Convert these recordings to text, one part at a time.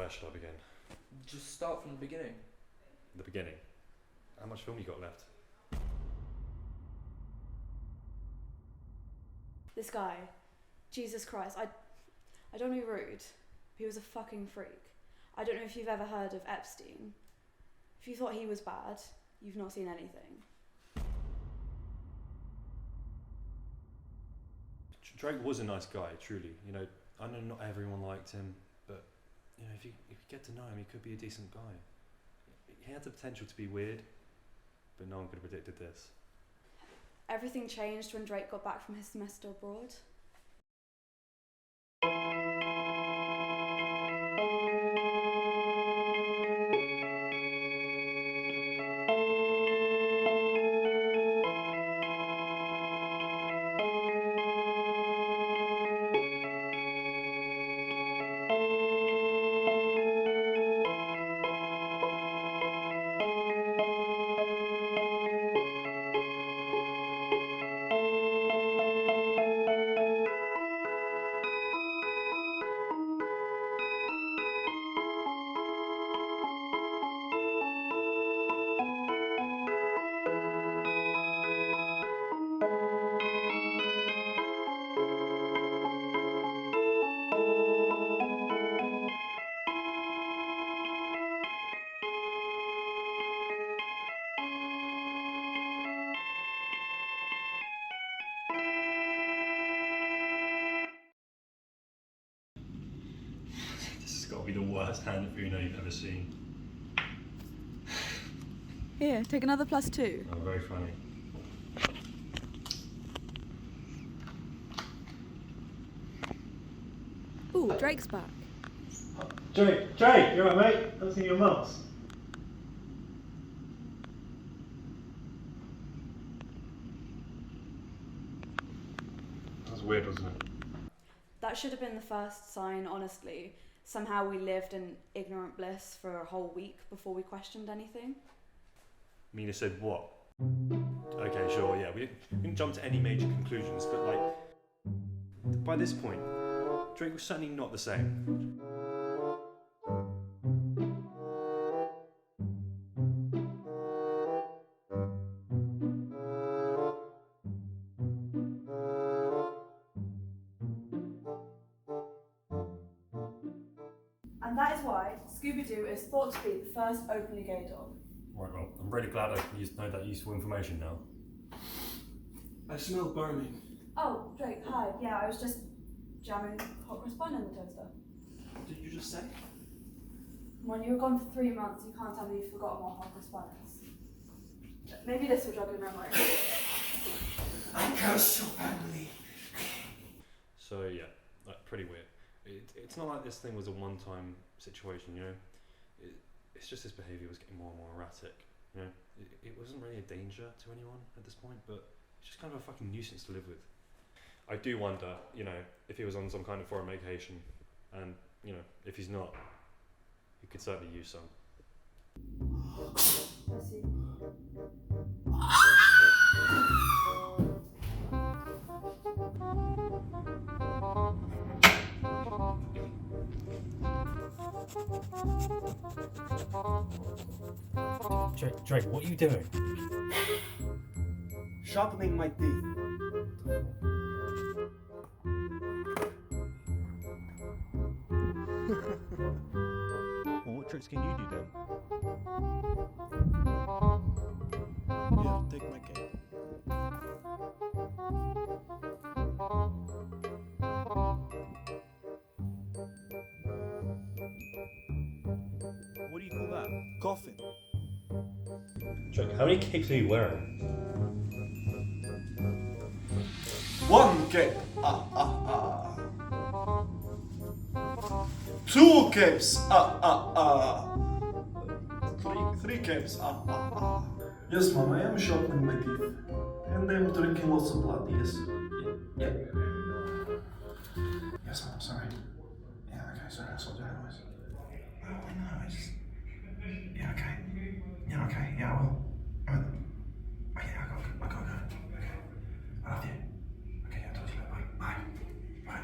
where should I begin? Just start from the beginning. The beginning? How much film you got left? This guy, Jesus Christ, I don't want to be rude. He was a fucking freak. I don't know if you've ever heard of Epstein. If you thought he was bad, you've not seen anything. Drake was a nice guy, truly. You know, I know not everyone liked him, but you know, if you get to know him, he could be a decent guy. He had the potential to be weird, but no one could have predicted this. Everything changed when Drake got back from his semester abroad. This has got to be the worst hand of Uno you've ever seen. Here, take another +2. Oh, very funny. Ooh, Drake's back. Drake, you alright, mate? Haven't seen your months. That was weird, wasn't it? That should have been the first sign, honestly. Somehow we lived in ignorant bliss for a whole week before we questioned anything. Mina said what? Okay, sure, yeah. We didn't jump to any major conclusions, but like, by this point, Drake was certainly not the same. And that is why Scooby-Doo is thought to be the first openly gay dog. Right, well, I'm really glad I know that useful information now. I smell burning. Oh, Drake, hi. Yeah, I was just jamming hot cross bun in the toaster. What did you just say? When you were gone for 3 months, you can't tell me you've forgotten what hot cross bun is. Maybe this will jog your memory. I curse your family. So yeah, like, pretty weird. It's not like this thing was a one-time situation, you know. It's just his behaviour was getting more and more erratic. You know, it wasn't really a danger to anyone at this point, but it's just kind of a fucking nuisance to live with. I do wonder, you know, if he was on some kind of foreign vacation, and you know, if he's not, he could certainly use some. I see. Drake, what are you doing? Sharpening my teeth. Well, what tricks can you do then? Yeah, take my cake. What do you call that? Coffin. Drake, how many capes are you wearing? One cape. Two capes. Three capes. Yes, Mom, I am sharpening my teeth. And I'm drinking lots of blood, yes. Yeah. Yes, Mom, sorry. Yeah, okay, sorry, I saw that noise. Oh, I know, I just... Yeah, okay. Yeah, okay, yeah, well... Okay, I gotta go. Okay. I love you. Okay, yeah, talk to you later. Bye. Bye.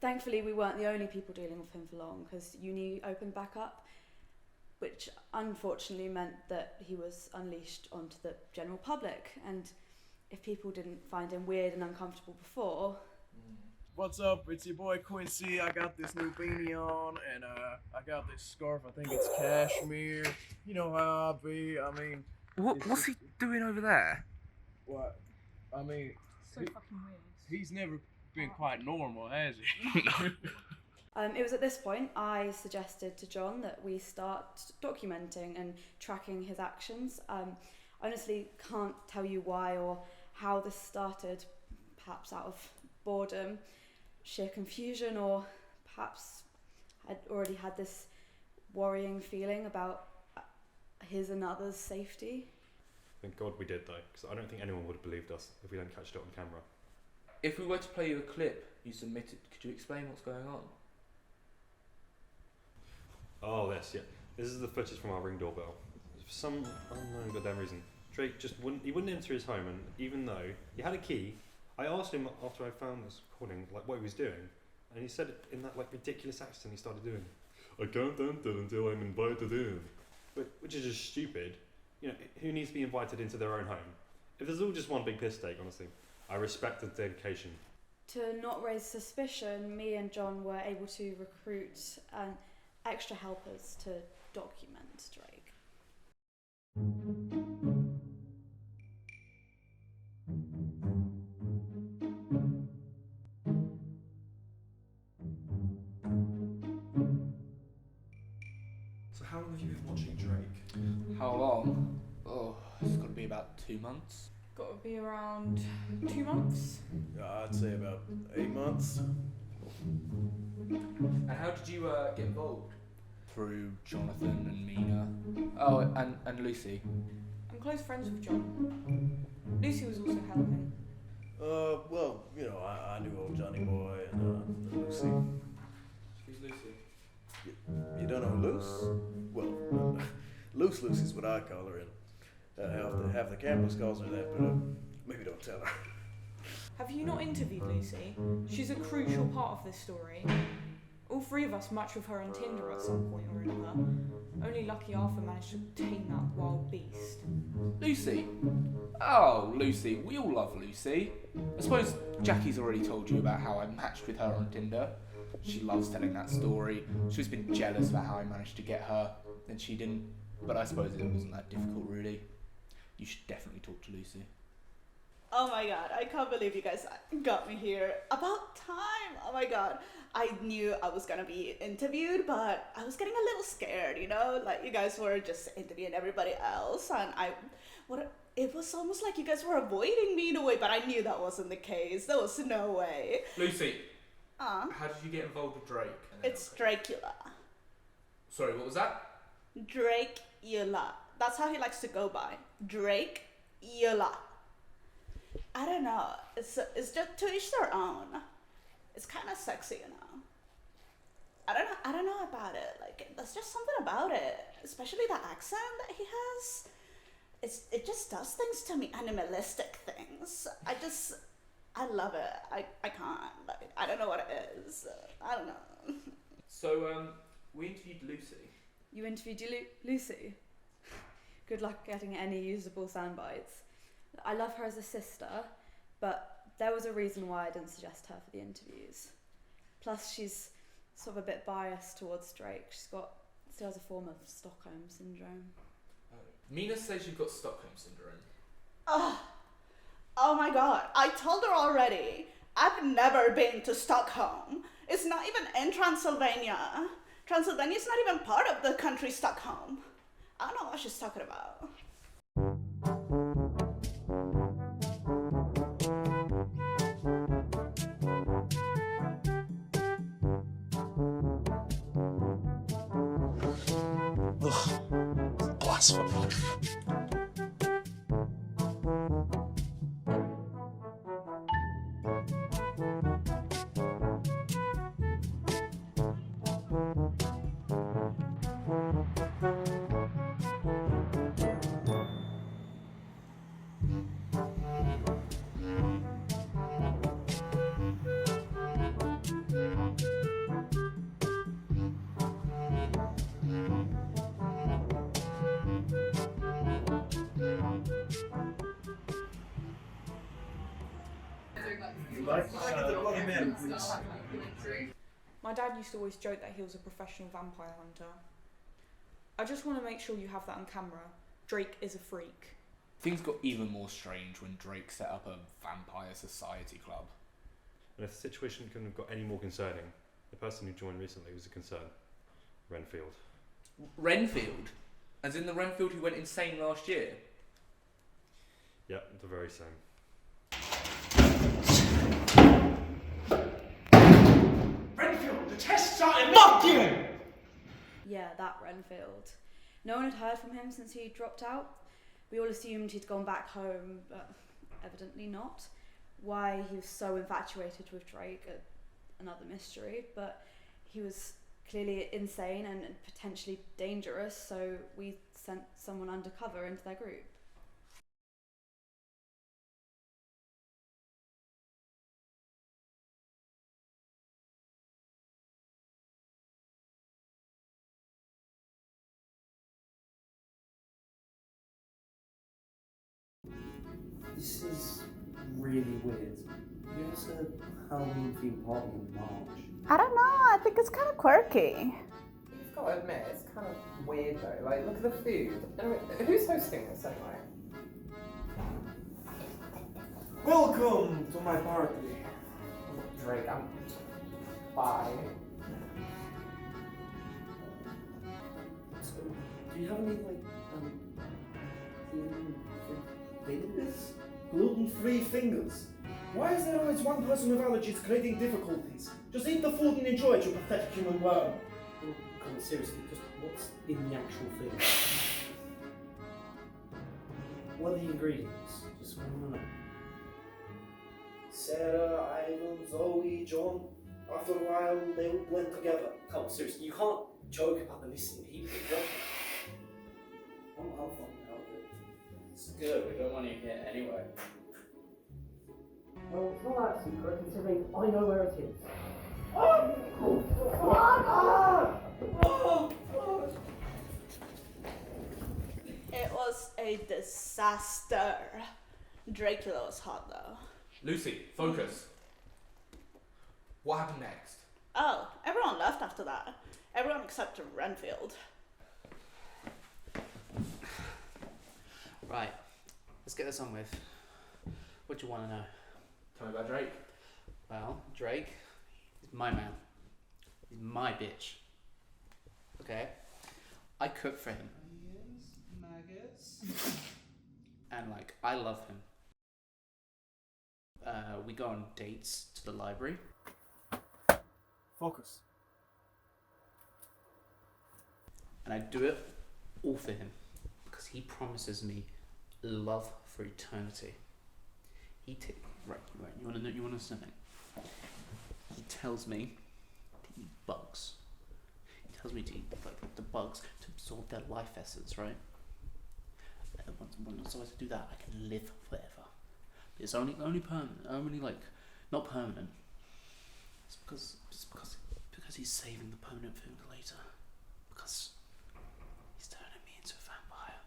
Thankfully, we weren't the only people dealing with him for long, because uni opened back up, which unfortunately meant that he was unleashed onto the general public. And if people didn't find him weird and uncomfortable before... What's up? It's your boy Quincy. I got this new beanie on, and I got this scarf. I think it's cashmere. You know how I be. I mean, What's he doing over there? what? I mean, So fucking weird. he's never been quite normal, has he? It was at this point I suggested to John that we start documenting and tracking his actions. I honestly can't tell you why or how this started, perhaps out of boredom, sheer confusion, or perhaps I'd already had this worrying feeling about his and others' safety. Thank God we did, though, because I don't think anyone would have believed us if we hadn't catched it on camera. If we were to play you a clip you submitted, could you explain what's going on? Oh, yes, yeah. This is the footage from our Ring doorbell. For some unknown goddamn reason, Drake just wouldn't enter his home, and even though he had a key, I asked him after I found this recording, like, what he was doing, and he said it in that, like, ridiculous accent he started doing. I can't enter until I'm invited in. Which is just stupid. You know, who needs to be invited into their own home? If there's all just one big piss take, honestly, I respect the dedication. To not raise suspicion, me and John were able to recruit extra helpers to document Drake. So how long have you been watching Drake? How long? Oh, it's got to be about 2 months. Got to be around 2 months. I'd say about 8 months. And how did you get involved? Through Jonathan and Mina. Oh, and Lucy. I'm close friends with John. Lucy was also helping. Well, you know, I knew old Johnny Boy and Lucy. Who's Lucy? You don't know Luce? Well, Luce is what I call her, and half the campus calls her that, but maybe don't tell her. Have you not interviewed Lucy? She's a crucial part of this story. All three of us matched with her on Tinder at some point or another. Only lucky Arthur managed to tame that wild beast. Lucy? Oh, Lucy. We all love Lucy. I suppose Jackie's already told you about how I matched with her on Tinder. She loves telling that story. She's been jealous about how I managed to get her, and she didn't. But I suppose it wasn't that difficult, really. You should definitely talk to Lucy. Oh my god, I can't believe you guys got me here. About time! Oh my god. I knew I was gonna be interviewed, but I was getting a little scared, you know? Like, you guys were just interviewing everybody else, and it was almost like you guys were avoiding me in a way, but I knew that wasn't the case. There was no way. Lucy, how did you get involved with Drake? It's Drake-ula. Sorry, what was that? Drake-ula. That's how he likes to go by. Drake-ula. I don't know. It's just to each their own. It's kind of sexy, you know. I don't know about it. Like, there's just something about it, especially the accent that he has. It just does things to me, animalistic things. I love it. I can't. Like, I don't know what it is. I don't know. So, we interviewed Lucy. You interviewed Lucy? Good luck getting any usable sound bites. I love her as a sister, but there was a reason why I didn't suggest her for the interviews. Plus, she's sort of a bit biased towards Drake. She has a form of Stockholm syndrome. Mina says you've got Stockholm syndrome. Oh my god, I told her already. I've never been to Stockholm. It's not even in Transylvania. Transylvania is not even part of the country Stockholm. I don't know what she's talking about. Ugh, blasphemy. again, please. My dad used to always joke that he was a professional vampire hunter. I just want to make sure you have that on camera. Drake is a freak. Things got even more strange when Drake set up a vampire society club. And if the situation couldn't have got any more concerning, the person who joined recently was a concern. Renfield. Renfield? As in the Renfield who went insane last year? Yep, the very same. Renfield, the tests are immaculate! Yeah, that Renfield. No one had heard from him since he dropped out. We all assumed he'd gone back home, but evidently not. Why he was so infatuated with Drake, another mystery, but he was clearly insane and potentially dangerous, so we sent someone undercover into their group. This is really weird. You ever said Halloween themed party in March? I don't know, I think it's kind of quirky. You've got to admit, it's kind of weird though. Like, look at the food. Anyway, who's hosting this anyway? Welcome to my party. Drake, I'm... Bye. So, do you have any, like, fingers? Gluten-free fingers. Why is there always one person with allergies creating difficulties? Just eat the food and enjoy it, you pathetic human worm. Well, come on, seriously, just what's in the actual thing? What are the ingredients? Just want to know. Sarah, Ivan, Zoe, John. After a while, they will blend together. Come on, seriously, you can't joke about the missing people. I'm fucking out of it. It's good, we don't want you here anyway. Well, it's not that secret, considering I know where it is. It was a disaster. Drake-ula was hot though. Lucy, focus. What happened next? Oh, everyone left after that. Everyone except Renfield. Right, let's get this on with. What do you want to know? Tell me about Drake. Well, Drake is my man. He's my bitch. Okay? I cook for him. And, like, I love him. We go on dates to the library. Focus. And I do it all for him. Because he promises me love for eternity. Right, you wanna know something? He tells me to eat bugs. He tells me to eat the bugs to absorb their life essence, right? And once I do that, I can live forever. But it's only permanent. Only like not permanent. It's because he's saving the permanent food later. Because he's turning me into a vampire.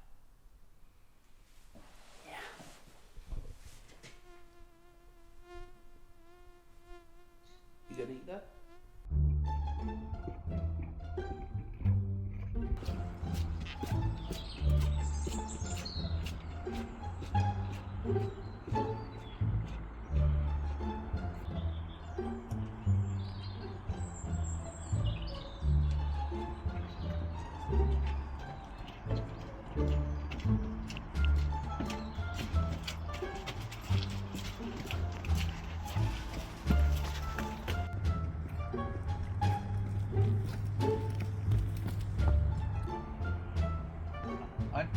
Yeah. You gonna eat that?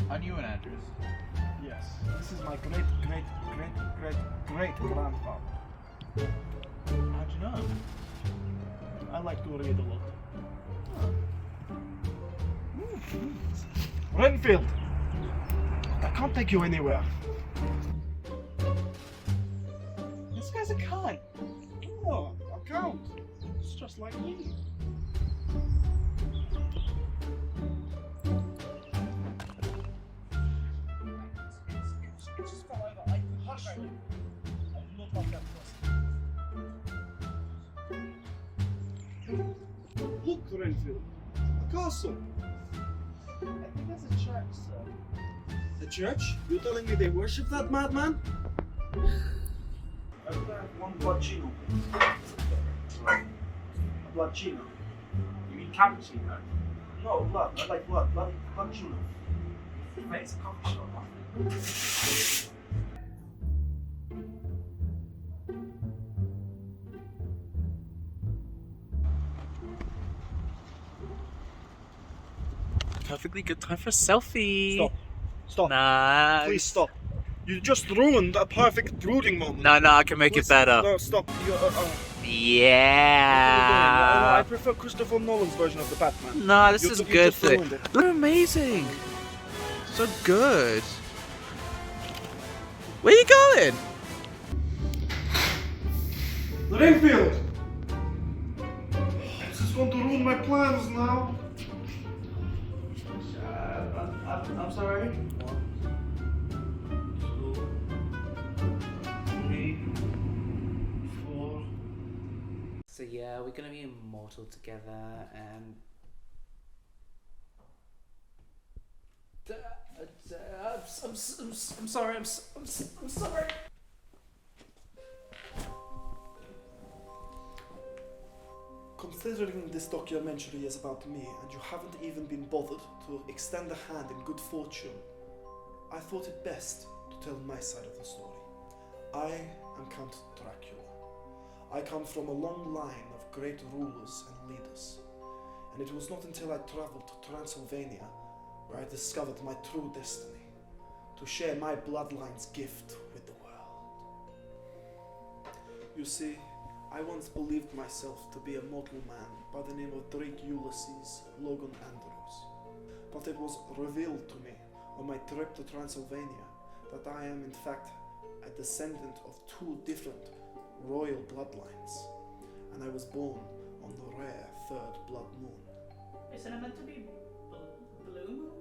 I knew an address. Yes, this is my great grandfather. How'd you know? I like to read a lot. Renfield! I can't take you anywhere. This guy's a cunt. Oh, I can't. It's just like me. It just fell over. I could hush you. I'm not like that person. Look, Renfield. A castle. I think that's a church, sir. A church? You're telling me they worship that madman? I could have one bloodcino, please. A bloodcino. You mean cappuccino? No, blood. I like blood. Bloodcino. Mate, it's a coffee shop. Perfectly good time for a selfie. Stop. Stop. Nah. Please stop. You just ruined a perfect brooding moment. No, I can make it better. No, stop. Yeah. I prefer Christopher Nolan's version of the Batman. No, this You is a you good just thing. ruined it. They're amazing. So good. Where you going? Renfield! This is going to ruin my plans now. I'm sorry. 1, 2, 3, 4. So yeah, we're gonna be immortal together, and I'm sorry. I'm sorry. Considering this documentary is about me and you haven't even been bothered to extend a hand in good fortune, I thought it best to tell my side of the story. I am Count Dracula. I come from a long line of great rulers and leaders, and it was not until I traveled to Transylvania where I discovered my true destiny, to share my bloodline's gift with the world. You see, I once believed myself to be a mortal man by the name of Drake-ula Logan Andrews, but it was revealed to me on my trip to Transylvania that I am in fact a descendant of two different royal bloodlines, and I was born on the rare third blood moon. Isn't it meant to be blue moon?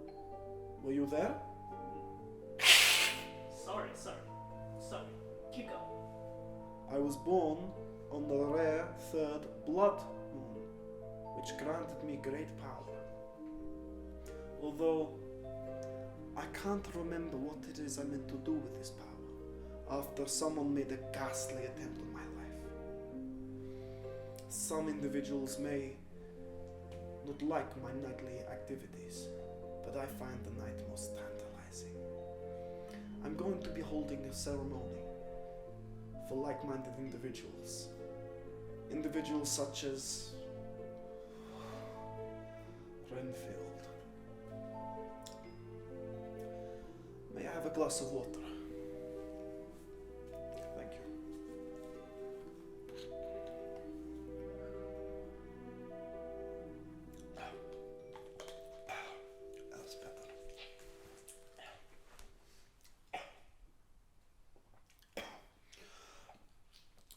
Were you there? Sorry. Keep going. I was born on the rare third blood moon, which granted me great power. Although I can't remember what it is I meant to do with this power after someone made a ghastly attempt on my life. Some individuals may not like my nightly activities, but I find the night most tantalizing. I'm going to be holding a ceremony for like-minded individuals. Individuals such as Renfield. May I have a glass of water? Thank you. That's better.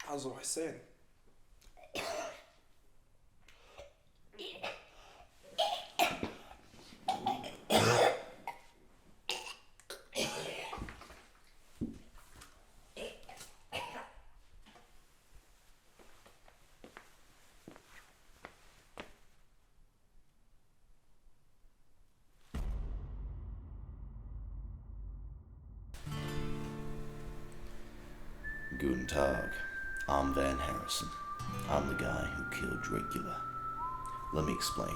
As I was saying, Guten Tag, I'm Van Harrison. I'm the guy who killed Drake-ula. Let me explain.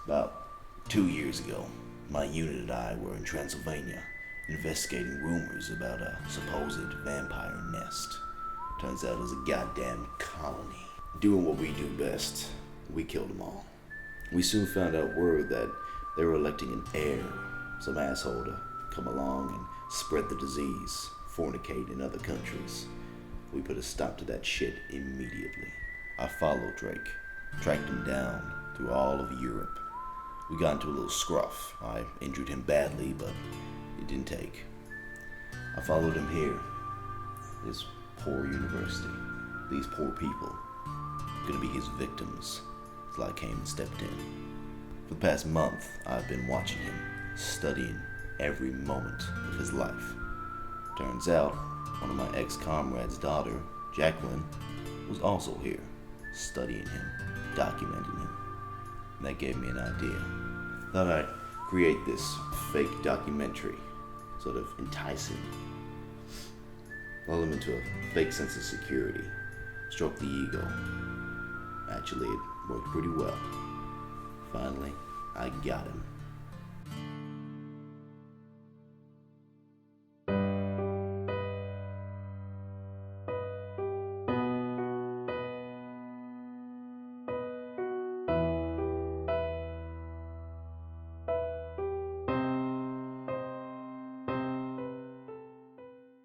About 2 years ago, my unit and I were in Transylvania investigating rumors about a supposed vampire nest. Turns out it was a goddamn colony. Doing what we do best, we killed them all. We soon found out word that they were electing an heir, some asshole to come along and spread the disease, fornicate in other countries. We put a stop to that shit immediately. I followed Drake, tracked him down through all of Europe. We got into a little scruff. I injured him badly, but it didn't take. I followed him here. This poor university. These poor people. Gonna be his victims. Till I came and stepped in. For the past month, I've been watching him, studying every moment of his life. Turns out, one of my ex-comrade's daughter, Jacqueline, was also here, studying him. documenting him. And that gave me an idea. Thought I'd create this fake documentary, sort of entice him. Lull him into a fake sense of security. Stroke the ego. Actually, it worked pretty well. Finally, I got him.